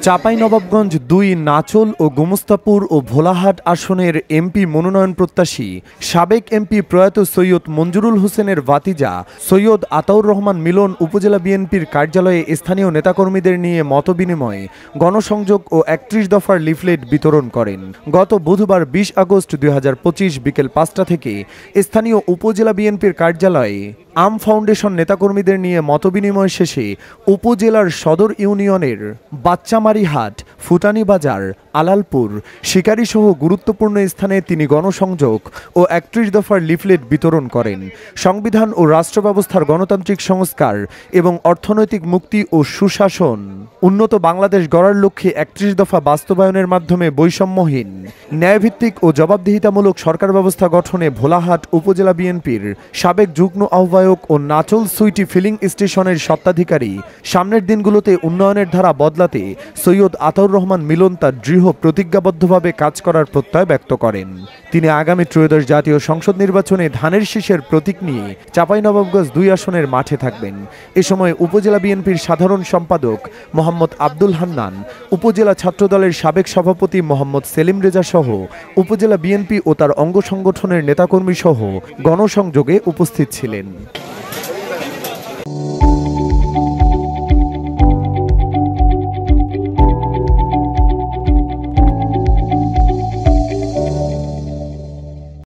চাঁপাইনবাবগঞ্জ ২ নাচল ও গোমস্তাপুর ও ভোলাহাট আসনের এমপি মনোনয়ন প্রত্যাশী সাবেক এমপি প্রয়াত সৈয়দ মঞ্জুরুল হোসেনের ভাতিজা সৈয়দ আতাউর রহমান মিলন উপজেলা বিএনপির কার্যালয়ে স্থানীয় নেতাকর্মীদের নিয়ে মতবিনিময়, গণসংযোগ ও ৩১ দফার লিফলেট বিতরণ করেন। গত বুধবার ২০ আগস্ট ২০২৫ বিকেল ৫টা থেকে স্থানীয় উপজেলা বিএনপির কার্যালয়ে আম ফাউন্ডেশন নেতাকর্মীদের নিয়ে মতবিনিময় শেষে উপজেলার সদর ইউনিয়নের বাচ্চামারিহাট, ফুটানি বাজার, আলালপুর, শিকারীসহ গুরুত্বপূর্ণ স্থানে তিনি গণসংযোগ ও ৩১ দফার লিফলেট বিতরণ করেন। সংবিধান ও রাষ্ট্র ব্যবস্থার গণতান্ত্রিক সংস্কার এবং অর্থনৈতিক মুক্তি ও সুশাসন, উন্নত বাংলাদেশ গড়ার লক্ষ্যে ৩১ দফা বাস্তবায়নের মাধ্যমে বৈষম্যহীন, ন্যায়ভিত্তিক ও জবাবদিহিতামূলক সরকার ব্যবস্থা গঠনে ভোলাহাট উপজেলা বিএনপির সাবেক যুগ্ম আহ্বায়ক ও নাচল সুইটি ফিলিং স্টেশনের স্বত্বাধিকারী সামনের দিনগুলোতে উন্নয়নের ধারা বদলাতে সৈয়দ আতাউর রহমান মিলন তার দৃঢ় প্রতিজ্ঞাবদ্ধভাবে কাজ করার প্রত্যয় ব্যক্ত করেন। তিনি আগামী ত্রয়োদশ জাতীয় সংসদ নির্বাচনে ধানের শীষের প্রতীক নিয়ে চাঁপাইনবাবগঞ্জ ২ আসনের মাঠে থাকবেন। এ সময় উপজেলা বিএনপির সাধারণ সম্পাদক মোহাম্মদ আব্দুল হান্নান, উপজেলা ছাত্রদলের সাবেক সভাপতি মোহাম্মদ সেলিম রেজা সহ উপজেলা বিএনপি ও তার অঙ্গ সংগঠনের নেতাকর্মী সহ গণসংযোগে উপস্থিত ছিলেন।